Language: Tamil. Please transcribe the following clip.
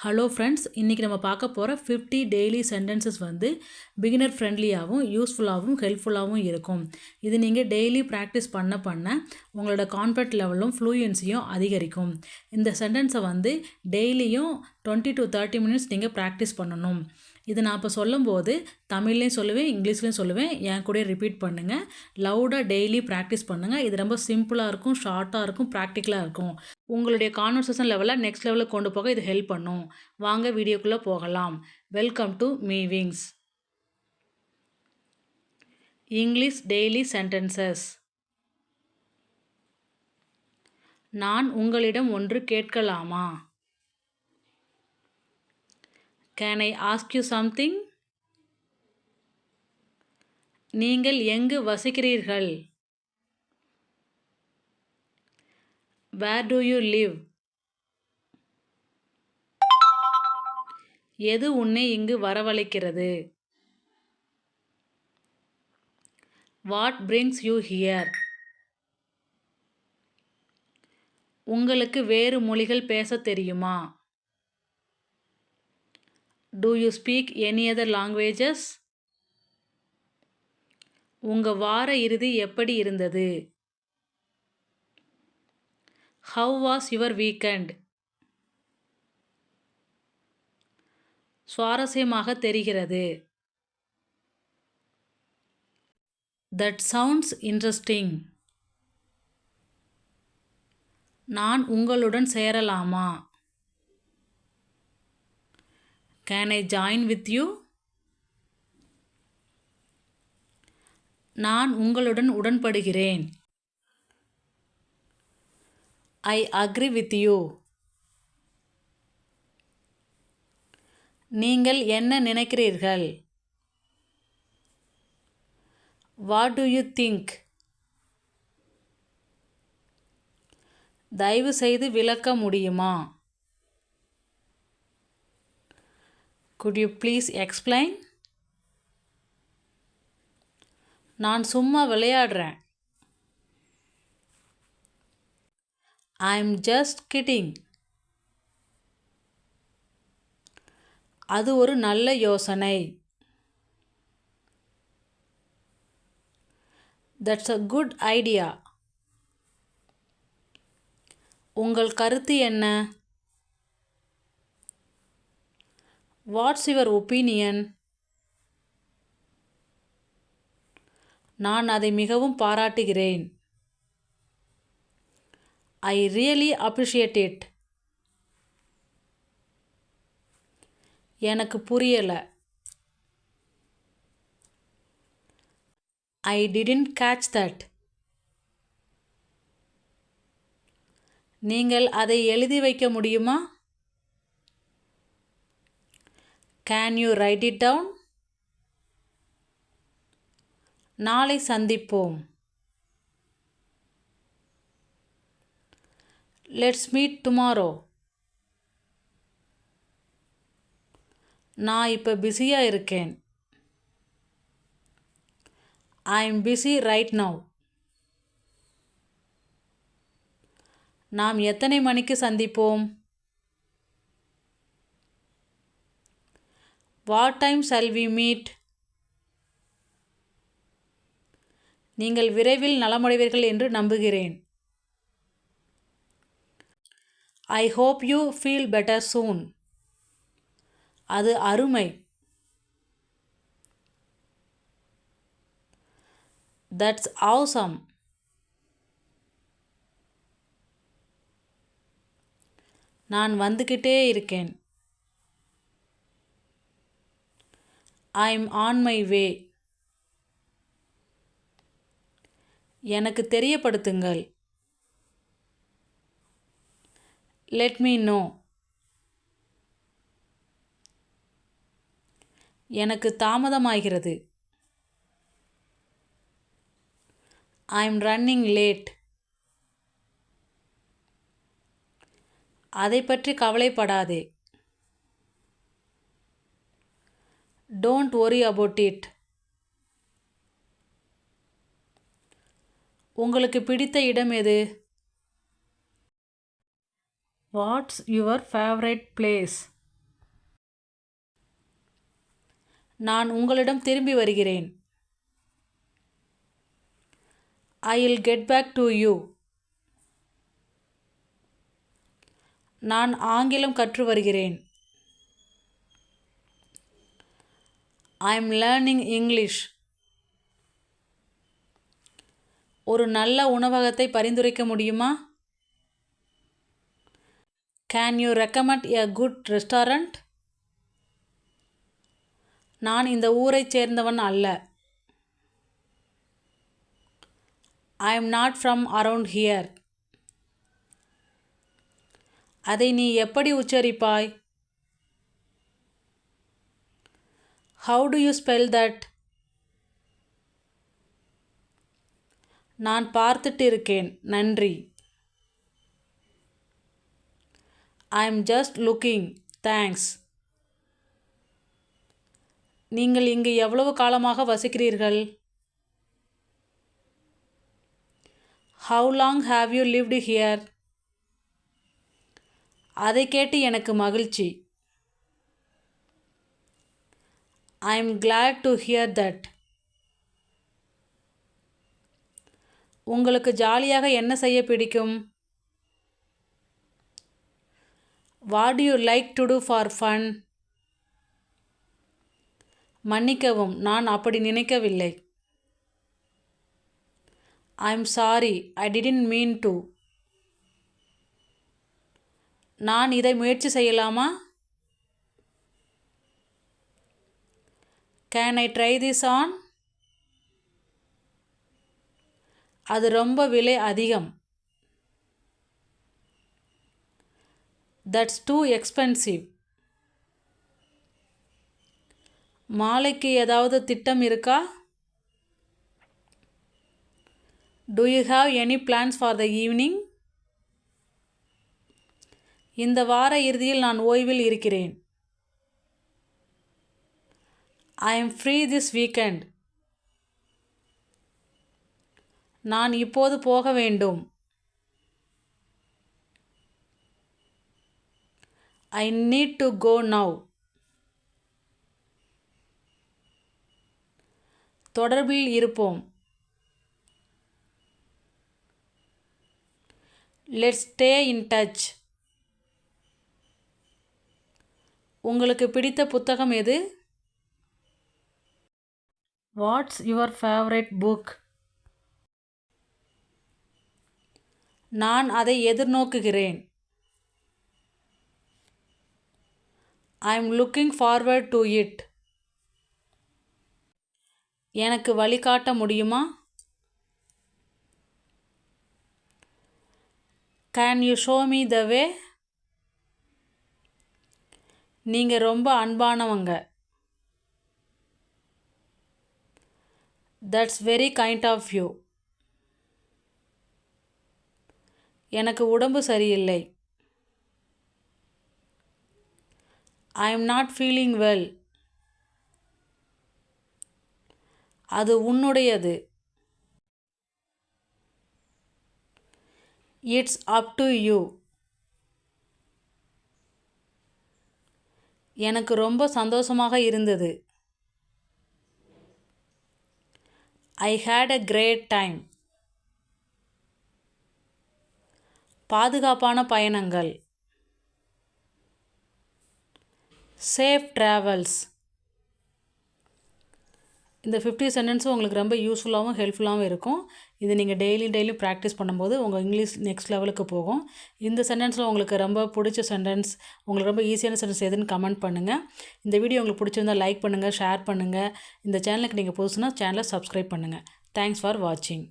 ஹலோ ஃப்ரெண்ட்ஸ், இன்றைக்கி நம்ம பார்க்க போகிற 50 டெய்லி சென்டென்சஸ் வந்து பிகினர் ஃப்ரெண்ட்லியாகவும் யூஸ்ஃபுல்லாகவும் ஹெல்ப்ஃபுல்லாகவும் இருக்கும். இது நீங்கள் டெய்லி ப்ராக்டிஸ் பண்ண உங்களோட கான்ஃபிடென்ட் லெவலும் ஃப்ளூயன்சியும் அதிகரிக்கும். இந்த சென்டென்ஸை வந்து டெய்லியும் 20 to 30 மினிட்ஸ் நீங்கள் ப்ராக்டிஸ் பண்ணணும். இது நான் இப்போ சொல்லும்போது தமிழ்லேயும் சொல்லுவேன், இங்கிலீஷ்லேயும் சொல்லுவேன். என் கூட ரிப்பீட் பண்ணுங்கள். லவுடாக டெய்லி ப்ராக்டிஸ் பண்ணுங்கள். இது ரொம்ப சிம்பிளாக இருக்கும், ஷார்ட்டாக இருக்கும், ப்ராக்டிக்கலாக இருக்கும். உங்களுடைய கான்வர்சேஷன் லெவலை நெக்ஸ்ட் லெவலுக்கு கொண்டு போக இது ஹெல்ப் பண்ணும். வாங்க வீடியோக்குள்ளே போகலாம். வெல்கம் டு மீவிங்ஸ். English daily sentences. நான் உங்களிடம் ஒன்று கேட்கலாமா? Can I ask you something? நீங்கள் எங்கு வசிக்கிறீர்கள்? Where do you live? எது உன்னை இங்கு வரவழைக்கிறது? What brings you here? உங்களுக்கு வேறு மொழிகள் பேசத் தெரியுமா? Do you speak any other languages? உங்க வார இறுதி எப்படி இருந்தது? How was your weekend? சுவாரஸ்யமாக தெரிகிறது. That sounds interesting. நான் உங்களுடன் சேரலாமா? Can I join with you? நான் உங்களுடன் உடன்படுகிறேன். I agree with you. நீங்கள் என்ன நினைக்கிறீர்கள்? What do you think? தயவு செய்து விளக்க முடியுமா? Could you please explain? நான் சும்மா விளையாடுறேன். I'm just kidding. அது ஒரு நல்ல யோசனை. That's a good idea. உங்கள் கருத்து என்ன? What's your opinion? நான் அதை மிகவும் பாராட்டுகிறேன். I really appreciate it. எனக்கு புரியல. I didn't catch that. நீங்கள் அதை எழுதி வைக்க முடியுமா? Can you write it down? நாளை சந்திப்போம். Let's meet tomorrow. நான் இப்போ பிஸியாக இருக்கேன். I'm busy right now. நாம் எத்தனை மணிக்கு சந்திப்போம்? What time shall we meet? நீங்கள் விரைவில் நலமடைவீர்கள் என்று நம்புகிறேன். I hope you feel better soon. அது அருமை. That's awesome. நான் வந்துக்கிட்டே இருக்கேன். I'm on my way. எனக்கு தெரியப்படுத்துங்கள். Let me know. எனக்கு தாமதமாகிறது. I'm running late. அதை பற்றி கவலைப்படாதே. Don't worry about it. உங்களுக்கு பிடித்த இடம் எது? What's your favorite place? நான் உங்களிடம் திரும்பி வருகிறேன். I will get back to you. நான் ஆங்கிலம் கற்று வருகிறேன். I am learning English. ஒரு நல்ல உணவகத்தை பரிந்துரைக்க முடியுமா? Can you recommend a good restaurant? நான் இந்த ஊரைச் சேர்ந்தவன் அல்ல. I am not from around here. அதை நீ எப்படி உச்சரிப்பாய்? How do you spell that? நான் பார்த்துட்டு இருக்கேன். நன்றி. I am just looking. Thanks. நீங்கள் இங்கு எவ்வளவு காலமாக வசிக்கிறீர்கள்? How long have you lived here? அதை கேட்டு எனக்கு மகிழ்ச்சி. I am glad to hear that. உங்களுக்கு ஜாலியாக என்ன செய்ய பிடிக்கும்? What do you like to do for fun? மன்னிக்கவும், நான் அப்படி நினைக்கவில்லை. I am sorry, I didn't mean to. நான் இதை முயற்சி செய்யலாமா? Can I try this on? அது ரொம்ப விலை அதிகம். That's too expensive. மாலைக்கு ஏதாவது திட்டம் இருக்கா? Do you have any plans for the evening? இந்த வார இறுதியில் நான் ஓய்வில் இருக்கிறேன். I am free this weekend. நான் இப்போது போக வேண்டும். I need to go now. தொடர்பில் இருப்போம். Let's stay in touch. உங்களுக்கு பிடித்த புத்தகம் எது? What's your favorite book? நான் அதை எதிர்நோக்குகிறேன். I am looking forward to it. எனக்கு வழிகாட்ட முடியுமா? Can you show me the way? நீங்க ரொம்ப அன்பானவங்க. That's very kind of you. எனக்கு உடம்பு சரியில்லை. I am not feeling well. அது உன்னுடையது. It's up to you. எனக்கு ரொம்ப சந்தோஷமாக இருந்தது. I had a great time. பாதுகாப்பான பயணங்கள். Safe travels. இந்த 50 சென்டென்ஸும் உங்களுக்கு ரொம்ப யூஸ்ஃபுல்லாகவும் ஹெல்ப்ஃபுல்லாகவும் இருக்கும். இது நீங்கள் டெய்லி ப்ராக்டிஸ் பண்ணும்போது உங்கள் இங்கிலீஷ் நெக்ஸ்ட் லெவலுக்கு போகும். இந்த சென்டென்ஸில் உங்களுக்கு ரொம்ப பிடிச்ச சென்டென்ஸ், உங்களுக்கு ரொம்ப ஈஸியான சென்டென்ஸ் எதுன்னு கமெண்ட் பண்ணுங்கள். இந்த வீடியோ உங்களுக்கு பிடிச்சிருந்தால் லைக் பண்ணுங்கள், ஷேர் பண்ணுங்கள். இந்த சேனலுக்கு நீங்கள் புதுசுனா சேனலை சப்ஸ்கிரைப் பண்ணுங்கள். தேங்க்ஸ் ஃபார் வாட்சிங்.